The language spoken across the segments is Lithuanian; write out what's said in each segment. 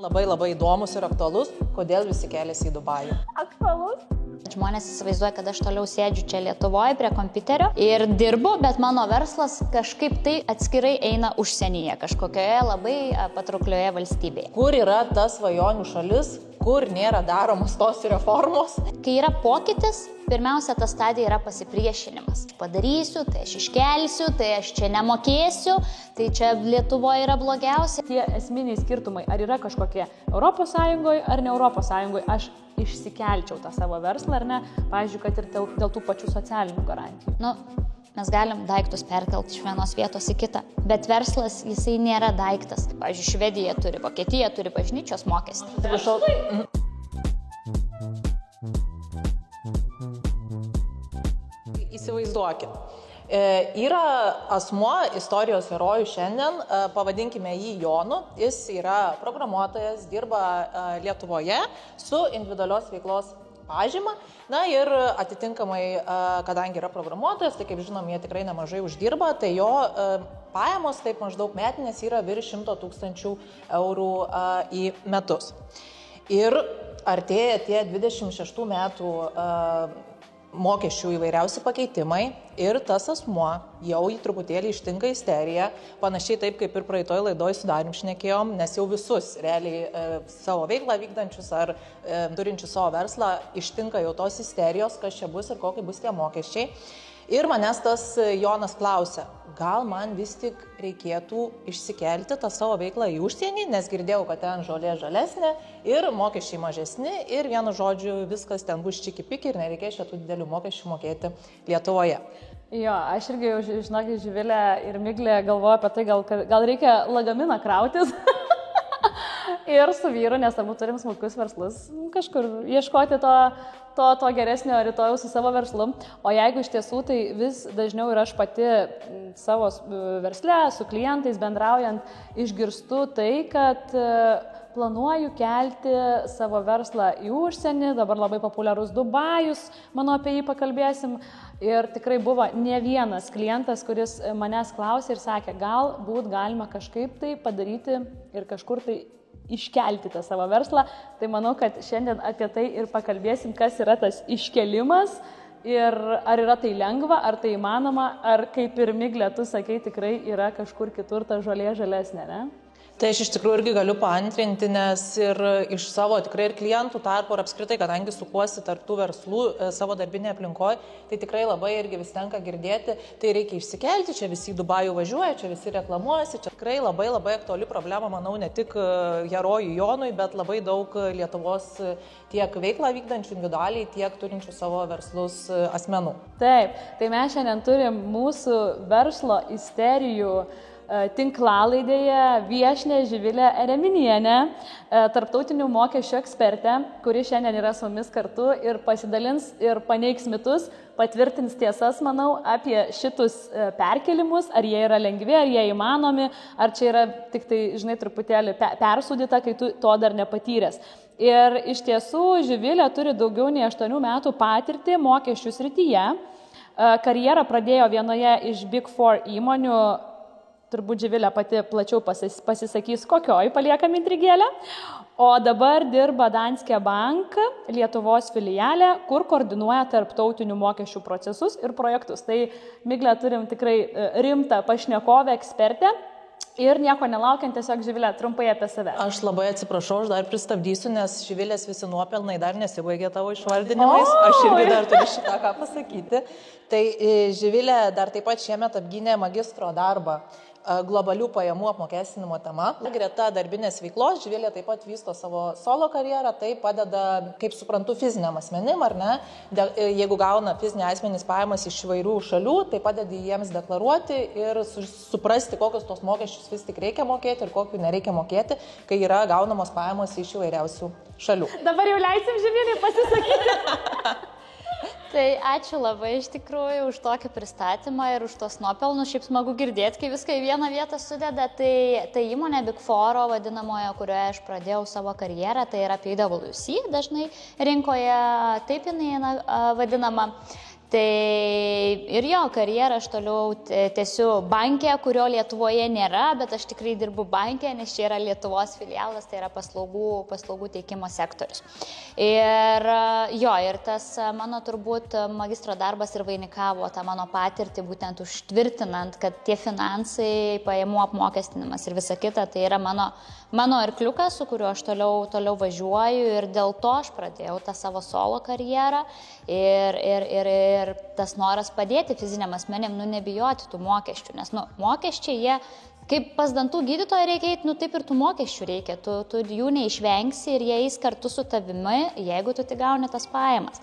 Labai labai įdomus ir aktualus, kodėl visi keliasi į Dubajų. Aktualus? Žmonės įsivaizduoja, kad aš toliau sėdžiu čia Lietuvoje prie kompiuterio ir dirbu, bet mano verslas kažkaip tai atskirai eina užsienyje, kažkokioje labai patrauklioje valstybėje. Kur yra ta svajonių šalis, kur nėra daromos tos reformos? Kai yra pokytis, pirmiausia, ta stadija yra pasipriešinimas. Padarysiu, tai aš iškelsiu, tai aš čia nemokėsiu, tai čia Lietuvoje yra blogiausia. Tie esminiai skirtumai, ar yra kažkokie ES ar ne ES, aš išsikelčiau tą savo verslą, ar ne, pavyzdžiui, kad ir dėl tų pačių socialinių garantijų. Mes galim daiktus perkelti iš vienos vietos į kitą, bet verslas, jisai nėra daiktas. Pavyzdžiui, Švedija turi, Vokietija turi bažnyčios mokestį. Įsivaizduokit. Yra asmuo, istorijos herojus šiandien, pavadinkime jį Jonu, jis yra programuotojas, dirba Lietuvoje su individualios veiklos pažyma, ir atitinkamai, kadangi yra programuotojas, tai kaip žinom, jie tikrai nemažai uždirba, tai jo pajamos taip maždaug metinės yra virš 100 000 eurų į metus. Ir artėja tie 26 metų mokesčių įvairiausi pakeitimai ir tas asmuo jau jį truputėlį ištinka isterija, panašiai taip kaip ir praeitoj laidoj su Darium šnekėjom, nes jau visus realiai savo veiklą vykdančius ar turinčius savo verslą ištinka jau tos isterijos, kas čia bus ir kokie bus tie mokesčiai. Ir manęs tas Jonas klausia, gal man vis tik reikėtų išsikelti tą savo veiklą į užsienį, nes girdėjau, kad ten žolė žalesnė ir mokesčiai mažesni ir vienu žodžiu viskas ten bus čiki-piki ir nereikės šitų didelių mokesčių mokėti Lietuvoje. Jo, aš irgi jau, žinokit, Živilė ir Miglė galvoju apie tai, gal reikia lagaminą krautis ir su vyru, nes abu turim smulkius verslus, kažkur ieškoti to geresnio rytojaus su savo verslu. O jeigu iš tiesų, tai vis dažniau ir aš pati savo versle, su klientais bendraujant, išgirstu tai, kad planuoju kelti savo verslą į užsienį, dabar labai populiarus Dubajus, manau, apie jį pakalbėsim. Ir tikrai buvo ne vienas klientas, kuris manęs klausė ir sakė, galbūt galima kažkaip tai padaryti ir kažkur tai iškelti tą savo verslą. Tai manau, kad šiandien apie tai ir pakalbėsim, kas yra tas iškelimas ir ar yra tai lengva, ar tai įmanoma, ar kaip ir Miglė, tu sakei, tikrai yra kažkur kitur ta žolė žalesnė, ne? Tai aš iš tikrųjų irgi galiu paantrinti, nes ir iš savo tikrai ir klientų tarpo ir apskritai, kadangi sukuosi tarp tų verslų savo darbinėje aplinkoje, tai tikrai labai irgi vis tenka girdėti, tai reikia išsikelti, čia visi į Dubajų važiuoja, čia visi reklamuojasi, čia tikrai labai labai aktuali problema, manau, ne tik herojui Jonui, bet labai daug Lietuvos tiek veiklą vykdančių individualiai, tiek turinčių savo verslus asmenų. Taip, tai mes šiandien turim mūsų verslo isterijų tinklalaidėje viešnią Živilę Ereminienę, tarptautinių mokesčių ekspertę, kuri šiandien yra su mumis kartu ir pasidalins ir paneigs mitus, patvirtins tiesas, manau, apie šitus perkelimus, ar jie yra lengvi, ar jie įmanomi, ar čia yra tik tai, žinai, truputėlį persūdyta, kai tu to dar nepatyręs. Ir iš tiesų Živilė turi daugiau nei 8 metų patirtį mokesčių srityje. Karjerą pradėjo vienoje iš Big Four įmonių, turbūt Živilė pati plačiau pasisakys, kokioj paliekam intrigėlę. O dabar dirba Danske Bank Lietuvos filialė, kur koordinuoja tarptautinių mokesčių procesus ir projektus. Tai, Miglė, turim tikrai rimtą pašnekovę, ekspertę. Ir nieko nelaukiant, tiesiog Živilė, trumpai apie save. Aš labai atsiprašau, aš dar pristabdysiu, nes Živilės visi nuopelnai dar nesibaigė tavo išvardinimais. Aš irgi dar turiu šitą ką pasakyti. Tai Živilė dar taip pat šiemet apgynė magistro darbą globalių pajamų apmokestinimo tema. Greta darbinės veiklos Živilė taip pat vysto savo solo karjerą, tai padeda, kaip suprantu, fiziniam asmenim, ar ne? Jeigu gauna fiziniai asmenys pajamas iš įvairių šalių, tai padeda jiems deklaruoti ir suprasti, kokius tos mokesčius vis tik reikia mokėti ir kokių nereikia mokėti, kai yra gaunamos pajamos iš įvairiausių šalių. Dabar jau leisim Živilei pasisakyti. Tai ačiū labai iš tikrųjų už tokį pristatymą ir už tos nuopelnus. Šiaip smagu girdėti, kai viską į vieną vietą sudeda. Tai įmonė Big Four vadinamoje, kurioje aš pradėjau savo karjerą, tai yra PwC, dažnai rinkoje taip jinai vadinama. Tai ir jo karjerą aš toliau tęsiu banke, kurio Lietuvoje nėra, bet aš tikrai dirbu banke, nes čia yra Lietuvos filialas, tai yra paslaugų teikimo sektorius. Ir tas mano turbūt magistro darbas ir vainikavo tą mano patirtį, būtent užtvirtinant, kad tie finansai, pajamų apmokestinimas ir visa kita, tai yra mano arkliukas, su kuriuo aš toliau važiuoju, ir dėl to aš pradėjau tą savo solo karjerą ir tas noras padėti fiziniam asmenim, nebijoti tų mokesčių, nes mokesčiai jie, kaip pas dantų gydytoją reikia eiti, taip ir tų mokesčių reikia, tu jų neišvengsi ir jie eis kartu su tavimi, jeigu tu tik gauni tas pajamas.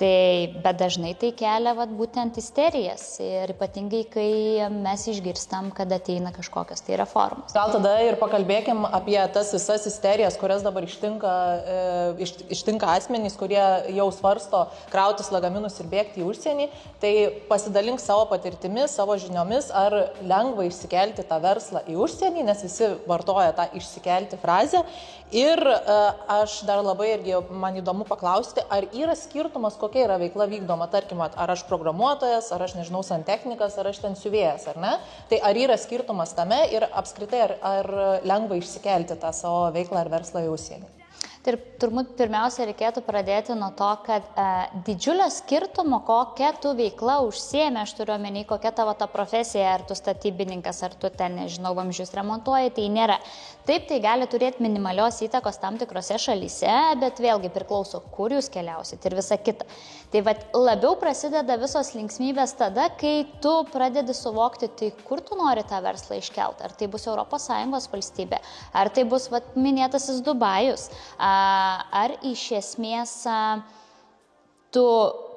Bet dažnai tai kelia būtent isterijas ir ypatingai, kai mes išgirstam, kad ateina kažkokios tai reformos. Gal tada ir pakalbėkim apie tas visas isterijas, kurias dabar ištinka asmenys, kurie jau svarsto krautis lagaminus ir bėgti į užsienį. Tai pasidalink savo patirtimi, savo žiniomis, ar lengva išsikelti tą verslą į užsienį, nes visi vartoja tą išsikelti frazę. Ir aš dar labai irgi man įdomu paklausti, ar yra skirtumas, kokia yra veikla vykdoma, tarkim, ar aš programuotojas, ar aš nežinau, santechnikas, ar aš ten siuvėjas, ar ne? Tai ar yra skirtumas tame ir apskritai ar lengva išsikelti tą savo veiklą ar verslą į užsienį? Tai turbūt pirmiausia reikėtų pradėti nuo to, kad didžiulio skirtumo, kokia tu veikla užsiėmė, aš turiu omeny, kokia tavo ta profesija, ar tu statybininkas, ar tu ten, nežinau, vamzdžius remontuoji, tai nėra. Taip, tai gali turėti minimalios įtakos tam tikrose šalyse, bet vėlgi priklauso, kur jūs keliausit ir visa kita. Tai labiau prasideda visos linksmybės tada, kai tu pradedi suvokti, tai kur tu nori tą verslą iškelti. Ar tai bus ES valstybė, ar tai bus minėtasis Dubajus, ar iš esmės tu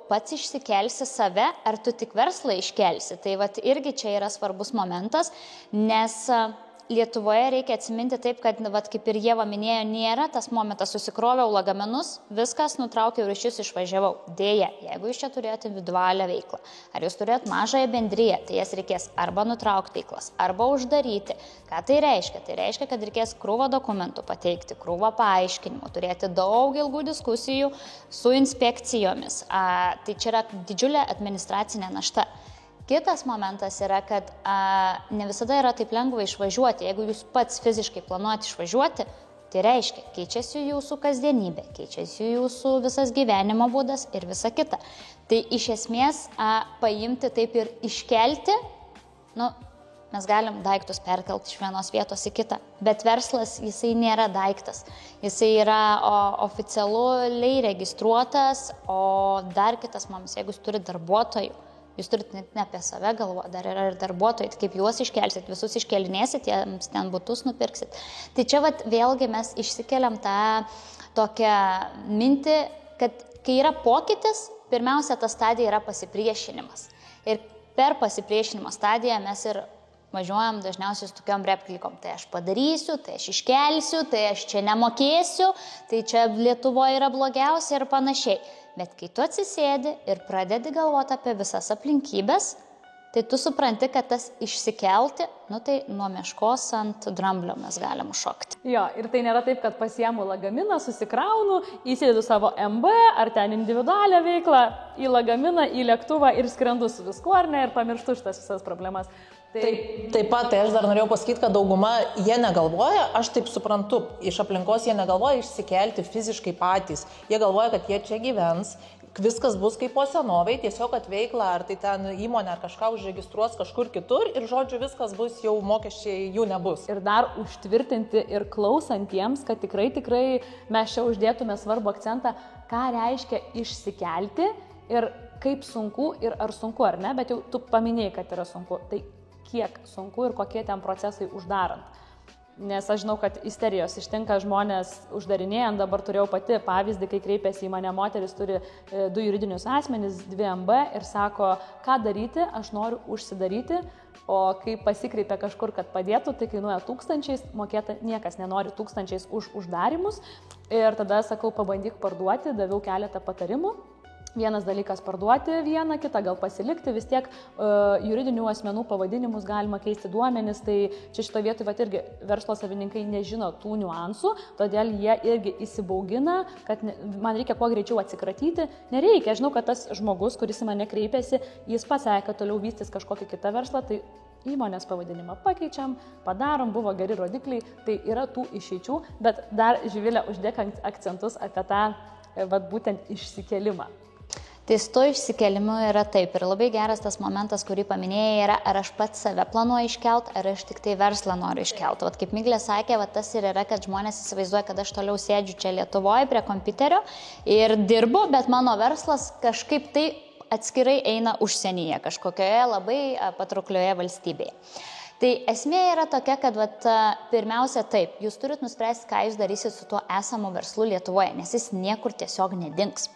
pats išsikelsi save, ar tu tik verslą iškelsi. Tai irgi čia yra svarbus momentas, nes Lietuvoje reikia atsiminti taip, kad, kaip ir Ieva minėjo, nėra tas momentas, susikroviau lagaminus, viskas, nutraukiau ryšius, išvažiavau. Dėja, jeigu jūs čia turėjote individualią veiklą, ar jūs turėjote mažąją bendriją, tai jas reikės arba nutraukti veiklas, arba uždaryti. Ką tai reiškia? Tai reiškia, kad reikės krūvą dokumentų pateikti, krūvą paaiškinimų, turėti daug ilgų diskusijų su inspekcijomis. Tai čia yra didžiulė administracinė našta. Kitas momentas yra, kad ne visada yra taip lengva išvažiuoti. Jeigu jūs pats fiziškai planuojate išvažiuoti, tai reiškia, keičiasi jūsų kasdienybė, keičiasi jūsų visas gyvenimo būdas ir visa kita. Tai iš esmės paimti taip ir iškelti, mes galim daiktus perkelti iš vienos vietos į kitą, bet verslas, jisai nėra daiktas. Jisai yra oficialiai registruotas, o dar kitas momentas, jeigu jūs turite darbuotojų, jūs turite ne apie save galvo, dar yra ir darbuotojai, kaip juos iškelsit, visus iškelinėsit, jiems ten butus nupirksit. Tai čia vėlgi mes išsikeliam tą tokią mintį, kad kai yra pokytis, pirmiausia, ta stadija yra pasipriešinimas. Ir per pasipriešinimo stadiją mes ir važiuojam dažniausiai su tokiom replikom. Tai aš padarysiu, tai aš iškelsiu, tai aš čia nemokėsiu, tai čia Lietuvoje yra blogiausia ir panašiai. Bet kai tu atsisėdi ir pradedi galvoti apie visas aplinkybės, tai tu supranti, kad tas išsikelti, tai nuo meškos ant dramblio mes galim šokti. Jo, ir tai nėra taip, kad pasiemu lagaminą, susikraunu, įsėdu savo MB ar ten individualią veiklą į lagaminą, į lėktuvą ir skrendu su viskuo, ar ne, ir pamirštu šitas visas problemas. Taip pat, tai aš dar norėjau pasakyti, kad dauguma jie negalvoja, aš taip suprantu, iš aplinkos jie negalvoja išsikelti fiziškai patys. Jie galvoja, kad jie čia gyvens, viskas bus kaip po senovai, tiesiog kad veikla, ar tai ten įmonė, ar kažką užregistruos kažkur kitur ir, žodžiu, viskas bus, jau mokesčiai jų nebus. Ir dar užtvirtinti ir klausantiems, kad tikrai mes čia uždėtume svarbų akcentą, ką reiškia išsikelti ir kaip sunku ir ar sunku, ar ne, bet jau tu paminėjai, kad yra sunku. Tai kiek sunku ir kokie ten procesai uždarant. Nes aš žinau, kad isterijos ištinka žmonės uždarinėjant, dabar turėjau pati pavyzdį, kai kreipėsi į mane moteris, turi 2 juridinius asmenys, 2 MB ir sako, ką daryti, aš noriu užsidaryti, o kai pasikreipia kažkur, kad padėtų, tai kainuoja 1000, mokėta niekas nenori 1000 už uždarimus ir tada sakau, pabandyk parduoti, daviau keletą patarimų. Vienas dalykas parduoti vieną, kitą gal pasilikti, vis tiek juridinių asmenų pavadinimus galima keisti duomenis, tai čia šito vietoj irgi verslo savininkai nežino tų niuansų, todėl jie irgi įsibaugina, kad man reikia kuo greičiau atsikratyti. Nereikia, žinau, kad tas žmogus, kuris į mane kreipėsi, jis pasakė, kad toliau vystys kažkokį kitą verslą, tai įmonės pavadinimą pakeičiam, padarom, buvo geri rodikliai, tai yra tų išeičių, bet dar Živilė uždėk akcentus apie tą būtent išsikelimą. Tai su to išsikelimu yra taip ir labai geras tas momentas, kurį paminėjai, yra, ar aš pats save planuoju iškelt, ar aš tik tai verslą noriu iškelt. Vat kaip Miglė sakė, tas ir yra, kad žmonės įsivaizduoja, kad aš toliau sėdžiu čia Lietuvoje prie kompiuterio ir dirbu, bet mano verslas kažkaip tai atskirai eina užsienyje, kažkokioje labai patrauklioje valstybėje. Tai esmė yra tokia, kad pirmiausia taip, jūs turit nuspręsti, ką jūs darysit su tuo esamu verslu Lietuvoje, nes jis niekur tiesiog nedings.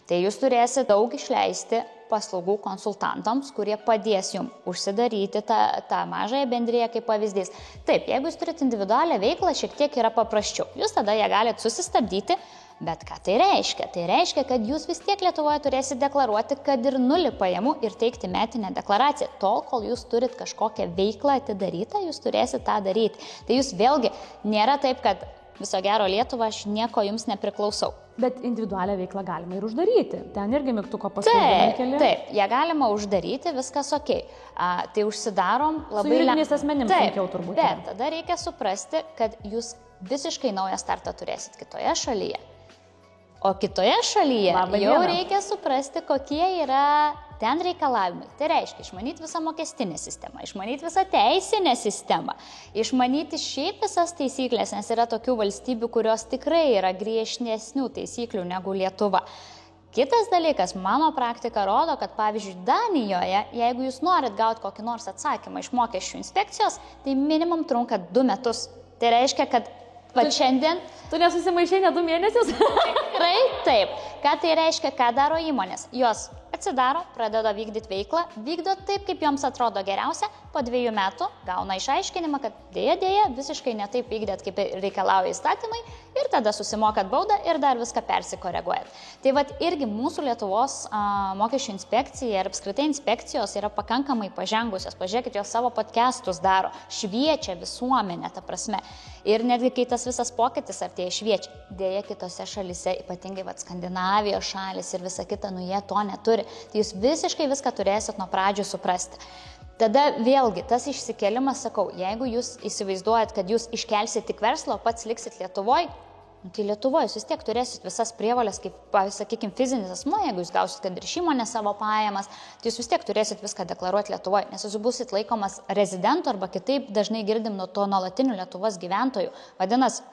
Tai jūs turėsite daug išleisti paslaugų konsultantams, kurie padės jums užsidaryti tą mažąją bendriją kaip pavyzdys. Taip, jeigu jūs turite individualią veiklą, šiek tiek yra paprasčiau. Jūs tada ją galite susistabdyti, bet ką tai reiškia? Tai reiškia, kad jūs vis tiek Lietuvoje turėsite deklaruoti, kad ir 0 pajamų ir teikti metinę deklaraciją. Tol, kol jūs turit kažkokią veiklą atidarytą, jūs turėsite tą daryti. Tai jūs vėlgi nėra taip, kad viso gero Lietuva, aš nieko jums nepriklausau. Bet individualią veiklą galima ir uždaryti. Ten irgi mygtuko paslaugą keli. Taip, ją galima uždaryti, viskas ok. Tai užsidarom labai... Su juridiniais asmenims sunkiau turbūt. Bet tada reikia suprasti, kad jūs visiškai naują startą turėsit kitoje šalyje. O kitoje šalyje reikia suprasti, kokie yra ten reikalavimai. Tai reiškia išmanyti visą mokestinę sistemą, išmanyti visą teisinę sistemą, išmanyti šiaip visas taisyklės, nes yra tokių valstybių, kurios tikrai yra griežtesnių taisyklių negu Lietuva. Kitas dalykas, mano praktika rodo, kad pavyzdžiui Danijoje, jeigu jūs norit gauti kokį nors atsakymą iš mokesčių inspekcijos, tai minimum trunka 2 metus. Tai reiškia, kad šiandien... Tu nesusimaišai ne 2 mėnesius? Tikrai taip. Ką tai reiškia, ką daro įmonės? Jos atsidaro, pradeda vykdyti veiklą, vykdo taip, kaip joms atrodo geriausia, po 2 metų gauna išaiškinimą, kad dėja, visiškai ne taip vykdėt, kaip reikalauja įstatymai, ir tada susimokat baudą ir dar viską persikoreguojat. Tai irgi mūsų Lietuvos mokesčių inspekcija ir apskritai inspekcijos yra pakankamai pažengusios. Pažiūrėkit, jos savo podcastus daro, šviečia visuomenę, ta prasme. Ir netgi kai tas visas pokytis artėja šviečia, dėja kitose šalyse, ypatingai Skandinavijos šalis ir visa kita, jie to neturi. Tai jūs visiškai viską turėsit nuo pradžių suprasti. Tada vėlgi, tas išsikėlimas, sakau, jeigu jūs įsivaizduojat, kad jūs iškelsit tik verslą, o pats liksit Lietuvoje, tai Lietuvoje jūs vis tiek turėsit visas prievolės, kaip, sakykime, fizinis asmuo, jeigu jūs gausit, kad ir iš įmonės savo pajamas, tai jūs vis tiek turėsit viską deklaruoti Lietuvoje, nes jūs busit laikomas rezidentu arba kitaip dažnai girdim nuo to nuolatinių Lietuvos gyventojų. Vadinasi,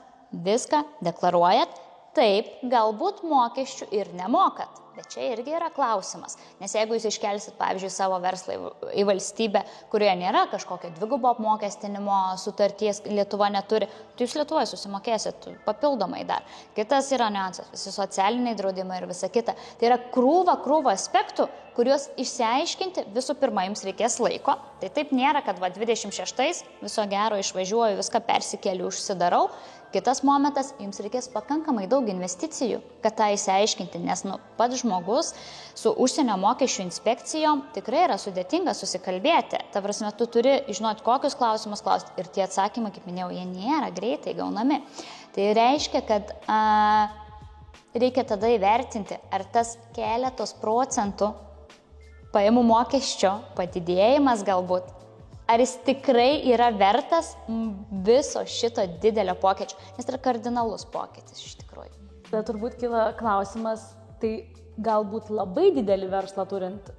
viską deklaruojat, taip, galbūt mokesčių ir nemokat. Bet čia irgi yra klausimas, nes jeigu jūs iškelsit, pavyzdžiui, savo verslą į valstybę, kurioje nėra kažkokio dvigubo apmokestinimo sutarties, Lietuva neturi, tai jūs Lietuvoje susimokėsit papildomai dar. Kitas yra niuansas, visi socialiniai draudimai ir visa kita. Tai yra krūva aspektų, kuriuos išsiaiškinti visų pirma jums reikės laiko. Tai taip nėra, kad 26 viso gero išvažiuoju, viską persikeliu, užsidarau. Kitas momentas, jums reikės pakankamai daug investicijų, kad tą išsiaiškinti, nes pats žmogus su užsienio mokesčių inspekcijom tikrai yra sudėtinga susikalbėti. Ta prasme, tu turi žinoti, kokius klausimus klausti ir tie atsakymai, kaip minėjau, jie nėra greitai gaunami. Tai reiškia, kad reikia tada įvertinti, ar tas keletos procentų pajamų mokesčio padidėjimas galbūt, ar jis tikrai yra vertas viso šito didelio pokyčio, nes tai yra kardinalus pokytis iš tikrųjų. Tai turbūt kyla klausimas, tai galbūt labai didelį verslą turint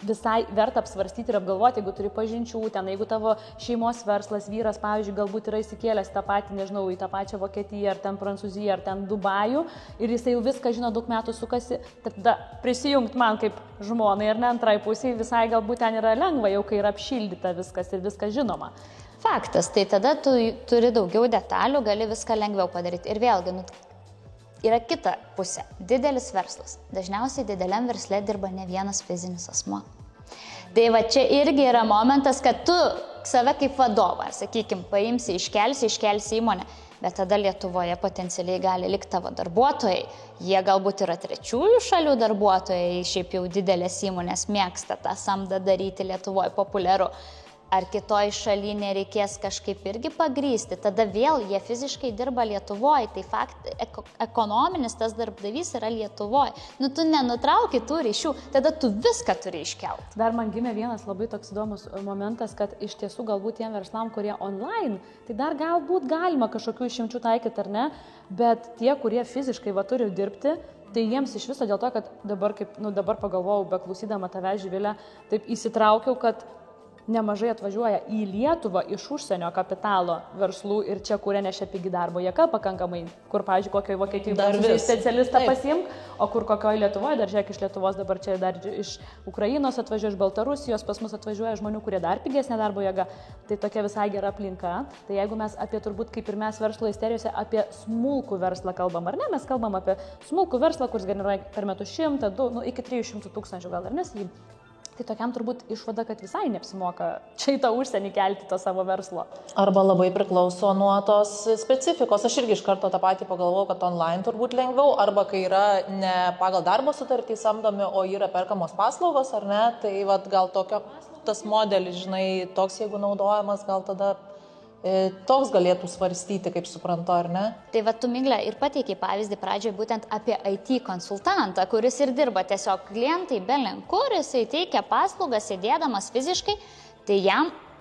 visai verta apsvarstyti ir apgalvoti, jeigu turi pažinčių ten, jeigu tavo šeimos verslas, vyras, pavyzdžiui, galbūt yra įsikėlęs tą patį, nežinau, į tą pačią Vokietiją, ar ten Prancūziją, ar ten Dubajų, ir jisai jau viską žino, daug metų sukasi, tada prisijungt man kaip žmonai ir ne antrai pusiai, visai galbūt ten yra lengva, jau kai yra apšildyta viskas ir viskas žinoma. Faktas, tai tada tu turi daugiau detalių, gali viską lengviau padaryti. Ir vėlgi, yra kita pusė. Didelis verslas. Dažniausiai dideliam versle dirba ne vienas fizinis asmuo. Tai čia irgi yra momentas, kad tu save kaip vadovą, ar sakykime, paimsi, iškelsi įmonę. bet tada Lietuvoje potencialiai gali likti tavo darbuotojai. Jie galbūt yra trečiųjų šalių darbuotojai, šiaip jau didelės įmonės mėgsta tą samdą daryti Lietuvoje populiaru. Ar kitoj šaly nereikės kažkaip irgi pagrysti, tada vėl jie fiziškai dirba Lietuvoje, tai ekonominis tas darbdavys yra Lietuvoje. Tu nenutrauki tų ryšių, tada tu viską turi iškelti. Dar man gimė vienas labai toks įdomus momentas, kad iš tiesų galbūt tiem verslam, kurie online, tai dar galbūt galima kažkokių išimčių taikyti ar ne, bet tie, kurie fiziškai turi dirbti, tai jiems iš viso dėl to, kad dabar pagalvojau, beklausydama tave, Živilė, taip įsitraukiau, kad nemažai atvažiuoja į Lietuvą iš užsienio kapitalo verslų ir čia kuria nešia pigi darbo jėga pakankamai, kur, pavyzdžiui, kokioje Vokietijoje specialistą pasimk, o kur kokioje Lietuvoje, dar žiūrėk iš Lietuvos, dabar čia dar iš Ukrainos atvažiuoja, iš Baltarusijos, pas mus atvažiuoja žmonių, kurie dar pigesnė darbo jėga, tai tokia visai gera aplinka. Tai jeigu mes apie turbūt kaip ir mes verslo isterijose apie smulkų verslą kalbam, ar ne, mes kalbam apie smulkų verslą, kuris generuoja per metus 100, 2, iki 300 tūkstančių gal, ar nes jį. Tai tokiam turbūt išvada, kad visai neapsimoka čia į tą užsienį kelti to savo verslo. Arba labai priklauso nuo tos specifikos. Aš irgi iš karto tą patį pagalvojau, kad online turbūt lengviau, arba kai yra ne pagal darbo sutartį samdomi, o yra perkamos paslaugos, ar ne, tai gal tas modelis, žinai, toks jeigu naudojamas, gal tada toks galėtų svarstyti, kaip suprantu, ar ne? Tai tu, Miglė, ir pateikiai pavyzdį pradžioje būtent apie IT konsultantą, kuris ir dirba tiesiog klientai belenkur, jisai teikia paslaugas sėdėdamas fiziškai, tai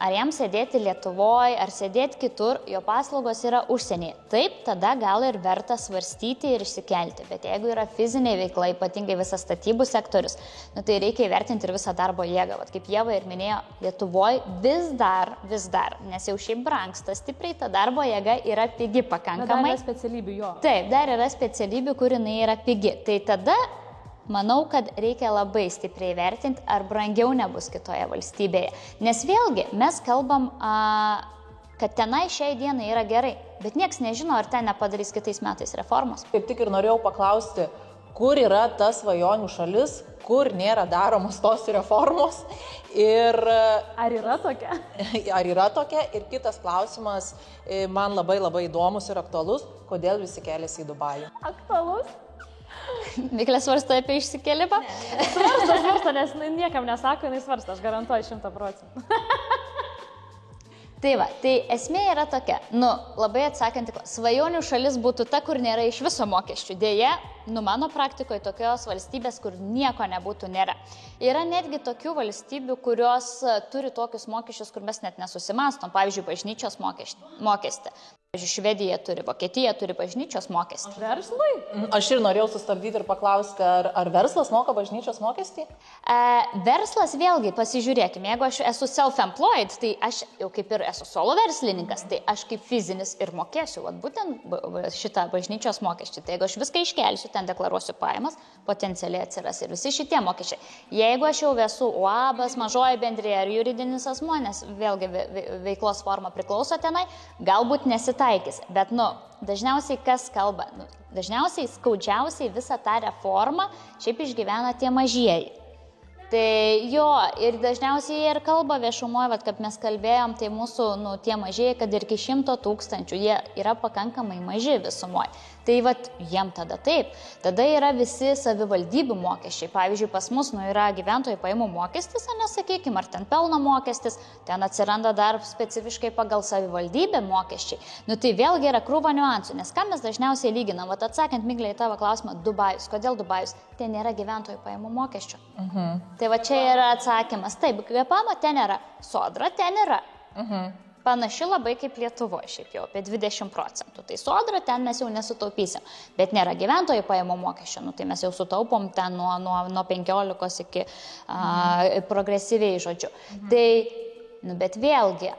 ar jam sėdėti Lietuvoje, ar sėdėti kitur, jo paslaugos yra užsienyje. Taip, tada gal ir verta svarstyti ir išsikelti, bet jeigu yra fizinė veikla, ypatingai visas statybų sektorius, tai reikia įvertinti ir visą darbo jėgą. Kaip Ieva ir minėjo, Lietuvoje vis dar, nes jau šiaip brangsta stipriai, ta darbo jėga yra pigi pakankamai. Bet dar yra specialybių jo. Taip, dar yra specialybių, kur jinai yra pigi. Tai tada manau, kad reikia labai stipriai vertinti, ar brangiau nebus kitoje valstybėje. Nes vėlgi, mes kalbam, kad tenai šiai dienai yra gerai, bet nieks nežino, ar ten nepadarys kitais metais reformos. Kaip tik ir norėjau paklausti, kur yra ta svajonių šalis, kur nėra daromos tos reformos. Ir ar yra tokia? Ar yra tokia? Ir kitas klausimas, man labai įdomus ir aktualus, kodėl visi keliasi į Dubajų? Aktualus? Miglė svarsto apie išsikelimą? Svarsto, nes niekam nesako, jinai svarsto, aš garantuoju 100%. Tai esmė yra tokia, labai atsakant, svajonių šalis būtų ta, kur nėra iš viso mokesčių. Deja, mano praktikoje tokios valstybės, kur nieko nebūtų, nėra. Yra netgi tokių valstybių, kurios turi tokius mokesčius, kur mes net nesusimastom, pavyzdžiui, bažnyčios mokestį. Švedija turi, Vokietija turi bažnyčios mokestį. Verslui? Aš ir norėjau sustabdyti ir paklausti, ar verslas moka bažnyčios mokestį? Verslas vėlgi, pasižiūrėkime, jeigu aš esu self-employed, tai aš jau kaip ir esu solo verslininkas, tai aš kaip fizinis ir mokėsiu, būtent šitą bažnyčios mokestį. Tai jeigu aš viską iškelsiu, ten deklaruosiu pajamas, potencialiai atsiras ir visi šitie mokesčiai. Jeigu aš jau esu UABas, mažoji bendrija ar juridinis asmuo, nes vėlgi veiklos forma priklauso tenai, galbūt nesitaikys. Bet, dažniausiai kas kalba? Dažniausiai skaudžiausiai visą tą reformą šiaip išgyvena tie mažieji. Tai jo, ir dažniausiai jie ir kalba viešumoje, kad mes kalbėjom, tai mūsų tie mažieji, kad ir iki 100 000, jie yra pakankamai maži visumoje. Tai jiem tada taip. Tada yra visi savivaldybių mokesčiai. Pavyzdžiui, pas mus yra gyventojų pajamų mokestis, nesakykime, ar ten pelno mokestis, ten atsiranda dar specifiškai pagal savivaldybę mokesčiai. Tai vėlgi yra krūva niuansų, nes ką mes dažniausiai lyginam, atsakant Miglė į tavo klausimą, Dubajus. Kodėl Dubajus? Ten nėra gyventojų pajamų mokesčių. Tai čia yra atsakymas. Taip, kvėpamo ten yra, sodra ten yra. Panaši labai kaip Lietuvoje, šiaip jau apie 20%. Tai sodra ten mes jau nesutaupysim. Bet nėra gyventojų pajamų mokesčio, tai mes jau sutaupom ten nuo 15 iki progresyviai, žodžiu. Tai, bet vėlgi,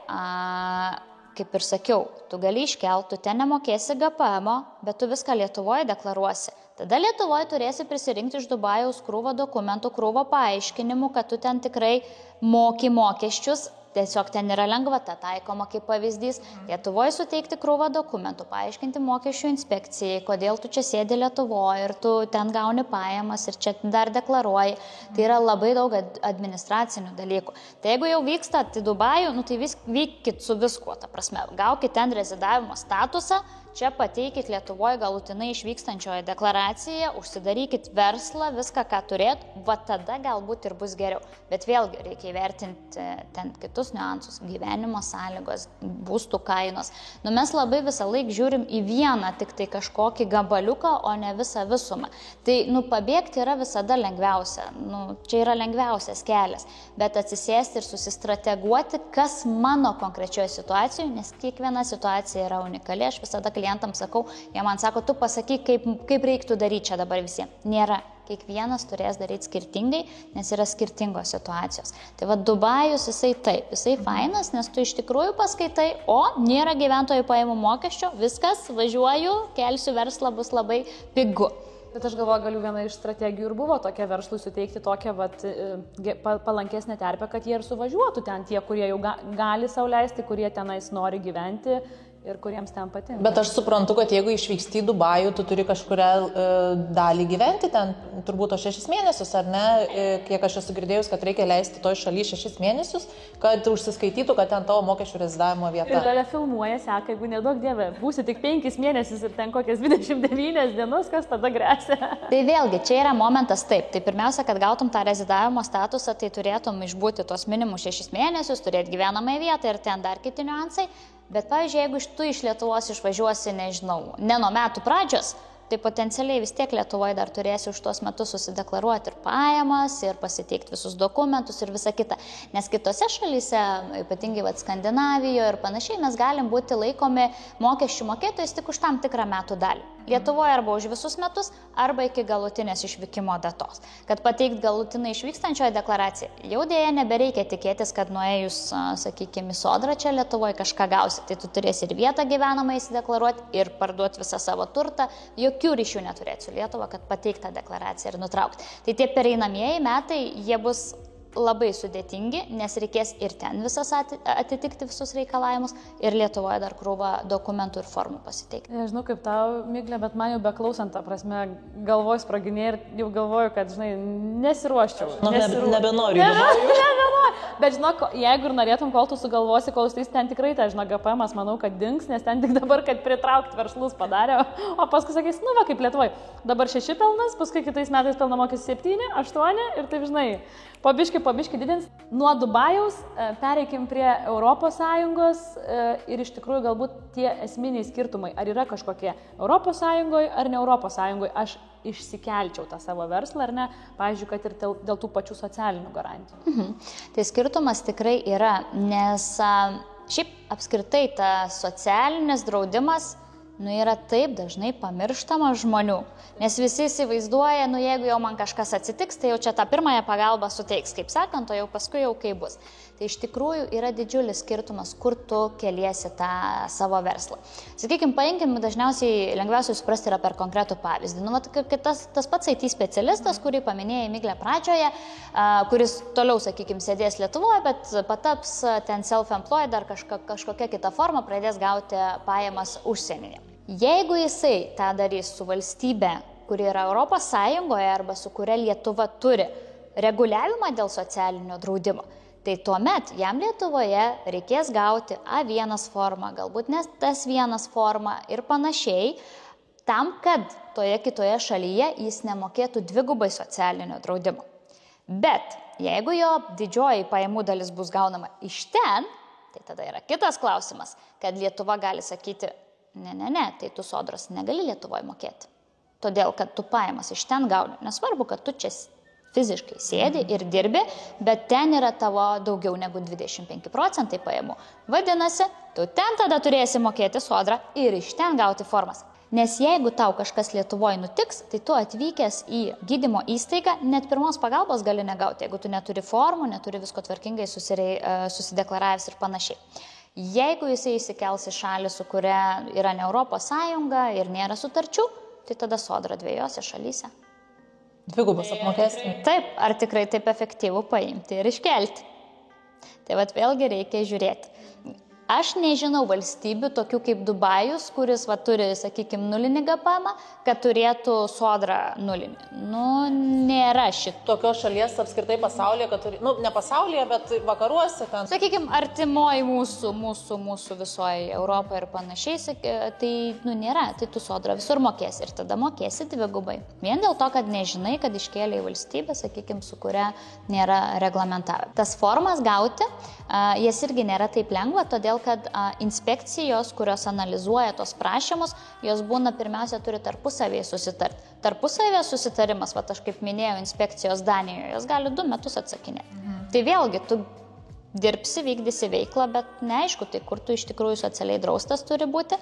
kaip ir sakiau, tu gali iškelti, tu ten nemokėsi GPM, bet tu viską Lietuvoje deklaruosi. Tada Lietuvoje turėsi prisirinkti iš Dubajaus krūvą dokumentų, krūvą paaiškinimų, kad tu ten tikrai moki mokesčius. Tiesiog ten yra lengvata taikoma kaip pavyzdys. Lietuvoje suteikti krūvą dokumentų, paaiškinti mokesčių inspekcijai, kodėl tu čia sėdi Lietuvoje ir tu ten gauni pajamas ir čia dar deklaruoji. Tai yra labai daug administracinių dalykų. Tai jeigu jau vykstat į Dubajų, tai vykit su viskuo, ta prasme. Gaukit ten rezidavimo statusą, čia pateikit Lietuvoje galutinai išvykstančioje deklaraciją, užsidarykit verslą, viską, ką turėt, va tada galbūt ir bus geriau. Bet vėlgi reikia įvertinti ten kitus niuansus, gyvenimo sąlygos, būstų kainos. Mes labai visą laiką žiūrim į vieną tik tai kažkokį gabaliuką, o ne visą visumą. Tai, pabėgti yra visada lengviausia. Čia yra lengviausias kelias. Bet atsisėsti ir susistrateguoti, kas mano konkrečioje situacijoje, nes kiekviena situacija yra unikali. Aš visada klientams sakau, jie man sako, tu pasakyk, kaip reiktų daryti čia dabar visiems. Nėra. Kiekvienas turės daryti skirtingai, nes yra skirtingos situacijos. Tai va Dubajus, jisai fainas, nes tu iš tikrųjų paskaitai, o nėra gyventojų pajamų mokesčio, viskas, važiuoju, kelsiu verslą, bus labai pigu. Bet aš galvoju, galiu viena iš strategijų ir buvo tokia verslui suteikti tokią palankesnę terpę, kad jie ir suvažiuotų ten tie, kurie jau gali sau leisti, kurie tenais nori gyventi ir kuriems ten patinka. Bet aš suprantu, kad jeigu išvyksti į Dubajų, tu turi kažkurią dalį gyventi ten, turbūt 6 mėnesius, ar ne? Kiek aš esu girdėjus, kad reikia leisti toj šaly 6 mėnesius, kad užsiskaitytų, kad ten tavo mokesčių rezidavimo vieta. Ir tada filmuoja, seka, jeigu nedaug dieve, būsi tik 5 mėnesius ir ten kokias 29 dienos, kas tada grėsia. Tai vėlgi, čia yra momentas taip. Tai pirmiausia, kad gautum tą rezidavimo statusą, tai turėtum išbūti tos minimum 6 mėnesius, turėti gyvenamąją vietą ir ten dar kiti niuansai. Bet, pavyzdžiui, jeigu tu iš Lietuvos išvažiuosi, nežinau, ne nuo metų pradžios, tai potencialiai vis tiek Lietuvoje dar turėsi už tuos metus susideklaruoti ir pajamas, ir pasiteikti visus dokumentus ir visą kitą. Nes kitose šalyse, ypatingai Skandinavijoje ir panašiai, mes galim būti laikomi mokesčių mokėtojais tik už tam tikrą metų dalį. Lietuvoje arba už visus metus, arba iki galutinės išvykimo datos. Kad pateikti galutinai išvykstančioje deklaraciją, jau dėja nebereikia tikėtis, kad nuėjus, sakykime, į sodrą čia Lietuvoje kažką gausi. Tai tu turėsi ir vietą gyvenamą įsideklaruoti, ir parduoti visą savo turtą. Jokių ryšių neturėti su Lietuva, kad pateikti tą deklaraciją ir nutraukti. Tai tie pereinamieji metai, jie bus labai sudėtingi, nes reikės ir ten visas atitikti visus reikalavimus, ir Lietuvoje dar krūvą dokumentų ir formų pasiteikti. Nežinau kaip tau, Miglė, bet man jau beklausant, ta prasme, galvoj spraginė ir jau galvoju, kad, žinai, nesiruoščiau. Nebenoriu. Bet žinok, jeigu ir norėtum, kol tu sugalvosi, kol tu ten tikrai, tai žinok, GPM-as manau, kad dings, nes ten tik dabar, kad pritraukti verslus padarė, o paskui sakys, va, kaip Lietuvoje, dabar 6 pelnas, paskui kitais metais pelno mokės 7, 8 ir taip, žinai, pabiški didins. Nuo Dubajaus pereikim prie ES ir iš tikrųjų galbūt tie esminiai skirtumai, ar yra kažkokie ES ar ne ES, aš išsikelčiau tą savo verslą, ar ne, pavyzdžiui, kad ir dėl tų pačių socialinių garantijų. Tai skirtumas tikrai yra, nes šiaip apskritai ta socialinis draudimas yra taip dažnai pamirštama žmonių, nes visi įsivaizduoja, jeigu jau man kažkas atsitiks, tai jau čia tą pirmąją pagalbą suteiks, kaip sakant, o jau paskui jau kaip bus. Tai iš tikrųjų yra didžiulis skirtumas, kur tu keliesi tą savo verslą. Sakykime, paimkim, dažniausiai lengviausiai suprasti yra per konkretų pavyzdį. Tas pats IT specialistas, kurį paminėjai Miglė pradžioje, kuris toliau, sakykime, sėdės Lietuvoje, bet pataps ten self-employed ar kažkokia kita forma, pradės gauti pajamas užsienyje. Jeigu jisai tą darys su valstybe, kuri yra ES arba su kuria Lietuva turi reguliavimą dėl socialinio draudimo, tai tuomet jam Lietuvoje reikės gauti A1 formą, galbūt net TAS1 formą ir panašiai, tam, kad toje kitoje šalyje jis nemokėtų dvigubai socialinio draudimo. Bet jeigu jo didžioji pajamų dalis bus gaunama iš ten, tai tada yra kitas klausimas, kad Lietuva gali sakyti, ne, tai tu sodros negali Lietuvoje mokėti. Todėl, kad tu pajamas iš ten gauni. Nesvarbu, kad tu čia fiziškai sėdi ir dirbi, bet ten yra tavo daugiau negu 25% pajamų. Vadinasi, tu ten tada turėsi mokėti sodrą ir iš ten gauti formas. Nes jeigu tau kažkas Lietuvoje nutiks, tai tu atvykęs į gydymo įstaigą net pirmos pagalbos gali negauti, jeigu tu neturi formų, neturi visko tvarkingai susideklaravęs ir panašiai. Jeigu jisai įsikels į šalį, su kuria yra ne ES ir nėra sutarčių, tai tada sodra dviejose šalyse. Dvigubas apmokestinimai. Taip, ar tikrai taip efektyvu paimti ir iškelti. Tai vat vėlgi reikia žiūrėti. Aš nežinau valstybių, tokių kaip Dubajus, kuris turi, sakykime, nulinį GPM, kad turėtų sodrą nulinį. Nėra šito. Tokios šalies apskritai pasaulyje, kad turi, ne pasaulyje, bet vakaruose ten. Sakykime, artimoji mūsų visoje Europoje ir panašiai, tai nėra, tai tu sodrą visur mokėsi ir tada mokėsi dvigubai. Vien dėl to, kad nežinai, kad iškėlė į valstybę, sakykime, su kuria nėra reglamentavę. Tas formas gauti, jas irgi nėra taip lengva, todėl kad inspekcijos, kurios analizuoja tos prašymus, jos būna pirmiausia turi tarpusavėje susitarti. Tarpusavėje susitarimas, aš kaip minėjau, inspekcijos Danijoje, jos gali 2 metus atsakinėti. Tai vėlgi, tu dirbsi, vykdysi veiklą, bet neaišku, tai kur tu iš tikrųjų socialiai draustas turi būti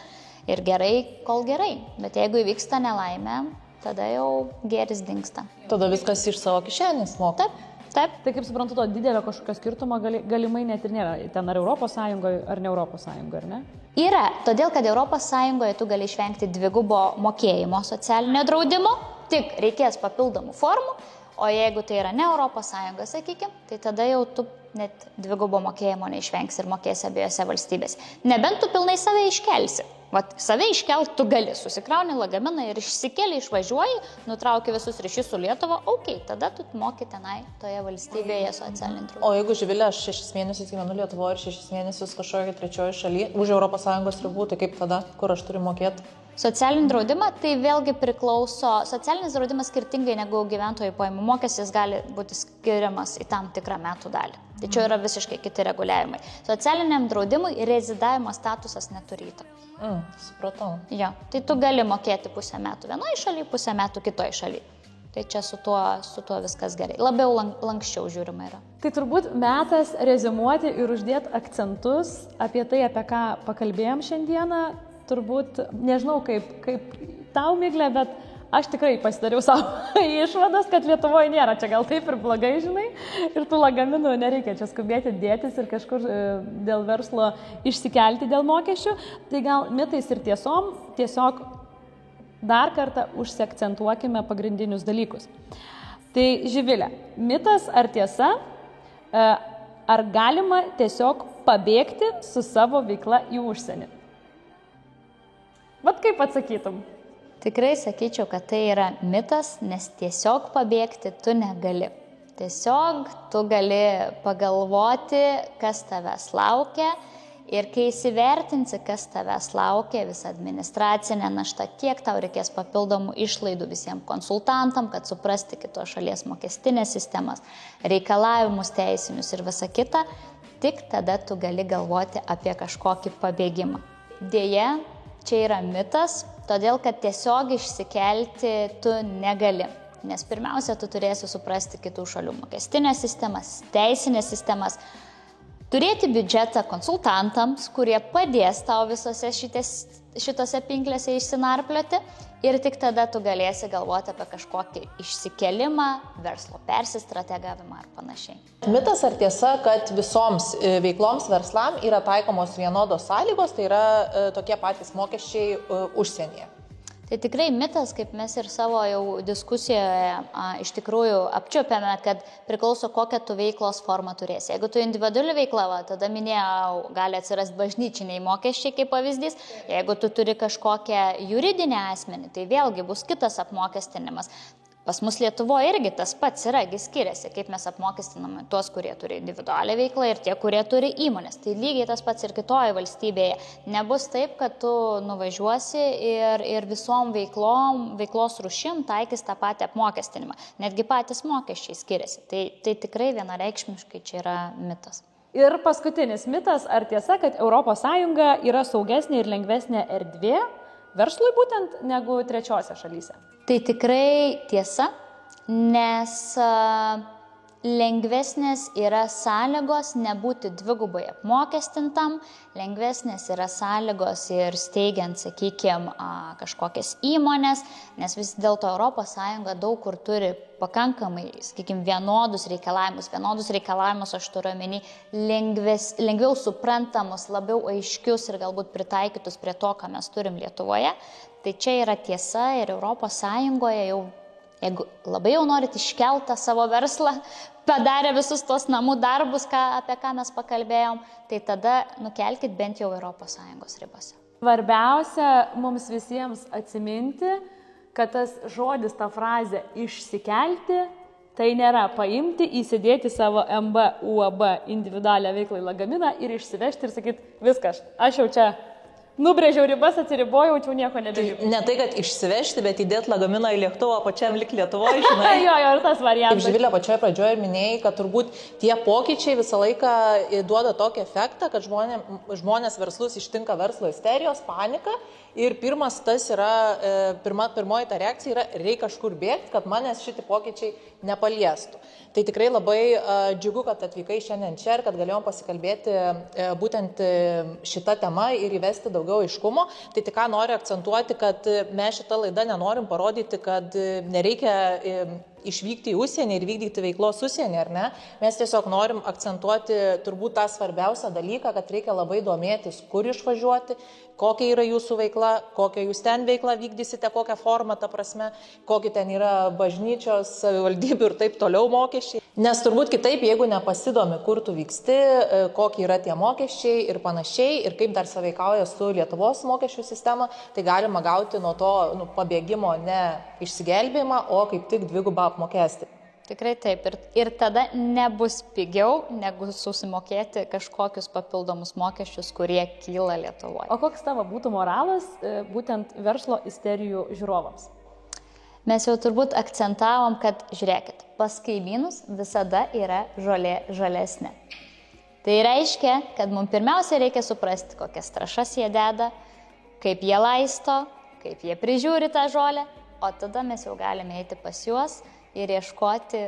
ir gerai, kol gerai. Bet jeigu įvyksta nelaimė, tada jau gėris dingsta. Tada viskas iš savo kišenės moka. Taip. Tai kaip suprantu, to didelio kažkokio skirtumo galimai net ir nėra. Ten ar Europos Sąjungoje, ar ne Europos Sąjungoje, ar ne? Yra, todėl kad Europos Sąjungoje tu gali išvengti dvigubo mokėjimo socialinio draudimo, tik reikės papildomų formų, o jeigu tai yra ne Europos Sąjunga, sakykime, tai tada jau tu net dvigubo mokėjimo neišvengsi ir mokėsi abiejose valstybėse. Nebent tu pilnai save iškelsi. Save iškelt tu gali, susikrauni lagaminą ir išsikeli, išvažiuoji, nutrauki visus ryšius su Lietuva, tada tu moki tenai toje valstybėje socialinį draudimą. O jeigu, Živilė, aš 6 mėnesius gyvenu Lietuvoje ir 6 mėnesius kažkoje trečioje šalyje, už ES ribų, tai kaip tada, kur aš turiu mokėti? Socialinį draudimą, tai vėlgi priklauso, socialinis draudimas skirtingai negu gyventojų pajamų mokestis gali būti skiriamas į tam tikrą metų dalį. Tai čia yra visiškai kiti reguliavimai. Socialiniam draudimui rezidavimo statusas neturi įtakos. Supratau. Jo, tai tu gali mokėti pusę metų vienoje šalyje, pusę metų kitoje šalyje. Tai čia su tuo viskas gerai. Labiau lankščiau žiūrima yra. Tai turbūt metas reziumuoti ir uždėti akcentus apie tai, apie ką pakalbėjom šiandieną. Turbūt, nežinau kaip tau, Miglė, bet aš tikrai pasidariau savo išvadas, kad Lietuvoje nėra čia gal taip ir blogai, žinai, ir tų lagaminų nereikia čia skubėti dėtis ir kažkur dėl verslo išsikelti dėl mokesčių. Tai gal mitais ir tiesom tiesiog dar kartą užsiakcentuokime pagrindinius dalykus. Tai Živilė, mitas ar tiesa, ar galima tiesiog pabėgti su savo veikla į užsienį? Vat kaip atsakytum? Tikrai sakyčiau, kad tai yra mitas, nes tiesiog pabėgti tu negali. Tiesiog tu gali pagalvoti, kas tavęs laukia ir kai įsivertinsi, kas tavęs laukia, visa administracinė našta, kiek tau reikės papildomų išlaidų visiems konsultantam, kad suprasti kitos šalies mokestinės sistemas, reikalavimus teisinius ir visa kita, tik tada tu gali galvoti apie kažkokį pabėgimą. Deja, čia yra mitas, todėl kad tiesiog išsikelti tu negali. Nes pirmiausia, tu turėsi suprasti kitų šalių mokestinės sistemas, teisinės sistemas, turėti biudžetą konsultantams, kurie padės tau visose šitose pinklėse išsinarplioti ir tik tada tu galėsi galvoti apie kažkokį išsikelimą, verslo persistrategavimą ar panašiai. Mitas ar tiesa, kad visoms veikloms verslam yra taikomos vienodos sąlygos, tai yra tokie patys mokesčiai užsienyje? Tai tikrai mitas, kaip mes ir savo jau diskusijoje iš tikrųjų apčiuopėme, kad priklauso kokią tu veiklos formą turėsi. Jeigu tu individuali veikla, tada minėjau, gali atsirasti bažnyčiniai mokesčiai kaip pavyzdys. Jeigu tu turi kažkokią juridinę asmenį, tai vėlgi bus kitas apmokestinimas. Pas mus Lietuvoje irgi tas pats yragi skiriasi, kaip mes apmokestiname tuos, kurie turi individualią veiklą ir tie, kurie turi įmonės. Tai lygiai tas pats ir kitoje valstybėje. Nebus taip, kad tu nuvažiuosi ir visom veiklos rūšim taikys tą patį apmokestinimą. Netgi patys mokesčiai skiriasi. Tai tikrai vienareikšmiškai čia yra mitas. Ir paskutinis mitas, ar tiesa, kad ES yra saugesnė ir lengvesnė erdvė verslui būtent negu trečiose šalyse? Tai tikrai tiesa, nes lengvesnės yra sąlygos nebūti dvigubai apmokestintam, lengvesnės yra sąlygos ir steigiant, sakykime, kažkokias įmonės, nes vis dėlto ES daug kur turi pakankamai, sakykime, vienodus reikalavimus, aš turiu omeny, lengviau suprantamus, labiau aiškius ir galbūt pritaikytus prie to, ką mes turim Lietuvoje. Tai čia yra tiesa ir ES jau Jeigu labai jau norit iškeltą savo verslą, padarę visus tos namų darbus, apie ką mes pakalbėjom, tai tada nukelkit bent jau ES ribose. Svarbiausia mums visiems atsiminti, kad tas žodis, ta frazė išsikelti, tai nėra paimti, įsidėti savo MB, UAB individualią veiklą į lagaminą ir išsivežti ir sakyti, viskas, aš jau čia nubrėžiau ribas, atsiribojau, jau nieko nebežiūrėjau. Ne tai, kad išsivežti, bet įdėti lagaminą į lėktuvą pačiam lik Lietuvoje, žinai. Jo, ir tas variantas. Kaip Živilė pačioje pradžioje ir minėjai, kad turbūt tie pokyčiai visą laiką duoda tokį efektą, kad žmonės verslus ištinka verslo isterijos, panika. Ir pirmas tas yra, pirmoji ta reakcija yra, reikia kažkur bėgti, kad manęs šitie pokyčiai nepaliestų. Tai tikrai labai džiugu, kad atvykai šiandien čia ir kad galėjom pasikalbėti būtent šitą temą ir įvesti daugiau aiškumo. Tai tik ką noriu akcentuoti, kad mes šitą laidą nenorim parodyti, kad nereikia išvykti į užsienį ir vykdyti veiklos užsienį, ar ne? Mes tiesiog norim akcentuoti turbūt tą svarbiausią dalyką, kad reikia labai domėtis, kur išvažiuoti, kokia yra jūsų veikla, kokią jūs ten veiklą vykdysite, kokią formą, ta prasme, kokie ten yra bažnyčios, savivaldybių ir taip toliau mokesčiai. Nes turbūt kitaip, jeigu nepasidomi, kur tu vyksti, kokie yra tie mokesčiai ir panašiai, ir kaip dar sąveikauja su Lietuvos mokesčių sistema, tai galima gauti nuo to pabėgimo ne išsigelbėjimą, o kaip tik dvigubą apmokestį. Tikrai taip. Ir tada nebus pigiau, negu susimokėti kažkokius papildomus mokesčius, kurie kyla Lietuvoje. O koks tavo būtų moralas būtent verslo isterijų žiūrovams? Mes jau turbūt akcentavom, kad žiūrėkit, pas kaimynus visada yra žolė žalesnė. Tai reiškia, kad mums pirmiausia reikia suprasti, kokias trąšas jie deda, kaip jie laisto, kaip jie prižiūri tą žolę, o tada mes jau galime eiti pas juos ir ieškoti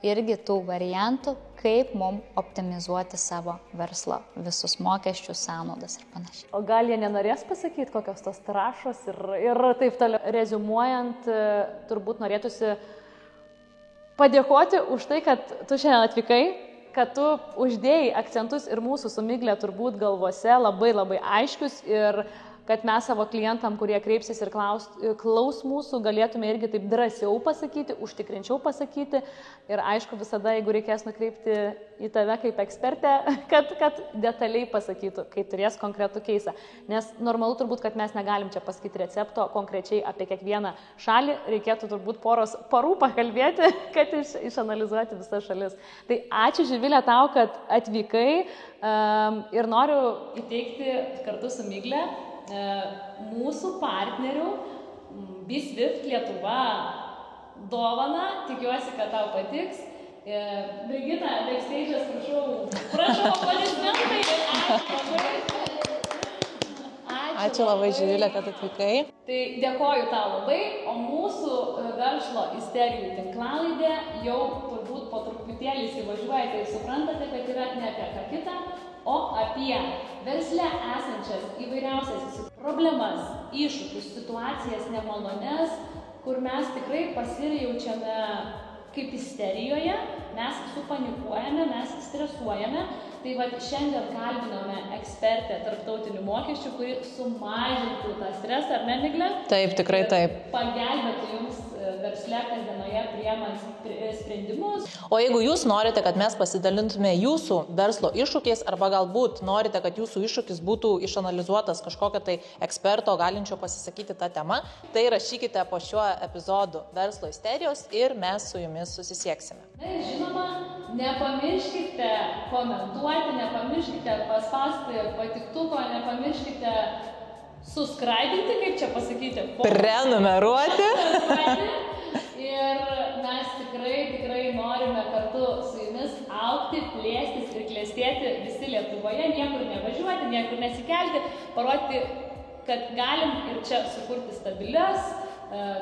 irgi tų variantų, kaip mums optimizuoti savo verslo visus mokesčius, sąnaudas ir panašiai. O gal jie nenorės pasakyti, kokios tos trąšos ir taip toliau. Reziumuojant, turbūt norėtųsi padėkoti už tai, kad tu šiandien atvykai, kad tu uždėjai akcentus ir mūsų su Migle turbūt galvose labai labai aiškius ir kad mes savo klientam, kurie kreipsis ir klaus mūsų, galėtume irgi taip drąsiau pasakyti, užtikrinčiau pasakyti. Ir aišku, visada, jeigu reikės nukreipti į tave kaip ekspertę, kad detaliai pasakytų, kai turės konkretų keisą. Nes normalu turbūt, kad mes negalim čia pasakyti recepto konkrečiai apie kiekvieną šalį. Reikėtų turbūt poros parų pakalbėti, kad išanalizuoti visas šalis. Tai ačiū Živilė tau, kad atvykai ir noriu įteikti kartu su Migle mūsų partnerių BeSwift Lietuva dovaną. Tikiuosi, kad tau patiks. Brigita, backstage'as, prašau aplodismentai. Ačiū labai, Živilė, kad atvykai. Tai dėkoju tau labai, o mūsų verslo isterijų tinklalaidė jau turbūt po truputėlį įsivažiuojate ir suprantate, kad yra ne apie ką kitą, o apie versle esančias įvairiausias problemas, iššūkius, situacijas nemalonės, kur mes tikrai pasijaučiame kaip isterijoje, mes supanikuojame, mes stresuojame. Tai šiandien kalbinome ekspertę tarptautinių mokesčių, kuri sumažintų tą stresą, ar ne, Migle? Taip, tikrai taip. Pagelbėtų jums versle kasdienoje priimant sprendimus. O jeigu jūs norite, kad mes pasidalintume jūsų verslo iššūkiais, arba galbūt norite, kad jūsų iššūkis būtų išanalizuotas kažkokio tai eksperto galinčio pasisakyti tą temą, tai rašykite po šiuo epizodu Verslo isterijos ir mes su jumis susisieksime. Na ir žinoma, nepamirškite komentuoti, nepamirškite paspausti patiktuko, nepamirškite subscribinti, kaip čia pasakyti, prenumeruoti. Ir mes tikrai norime kartu su jumis augti, plėstis ir klestėti visi Lietuvoje, niekur nevažiuoti, niekur nesikelti, parodyti, kad galim ir čia sukurti stabilias,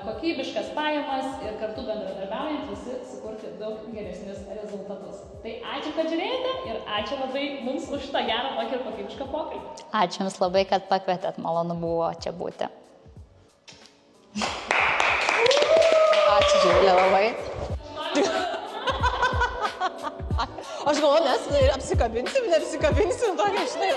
kokybiškas pajamas ir kartu bendradarbiaujant visi sukurti daug geresnius rezultatus. Tai ačiū, kad žiūrėjote ir ačiū labai mums už tą gerą tokį ir kokybišką pokalbį. Ačiū Jums labai, kad pakvietėt, malonu buvo čia būti. Ačiū, Živilė, labai. Aš galvoju, mes apsikabinsim, neapsikabinsim, tokia, žinai.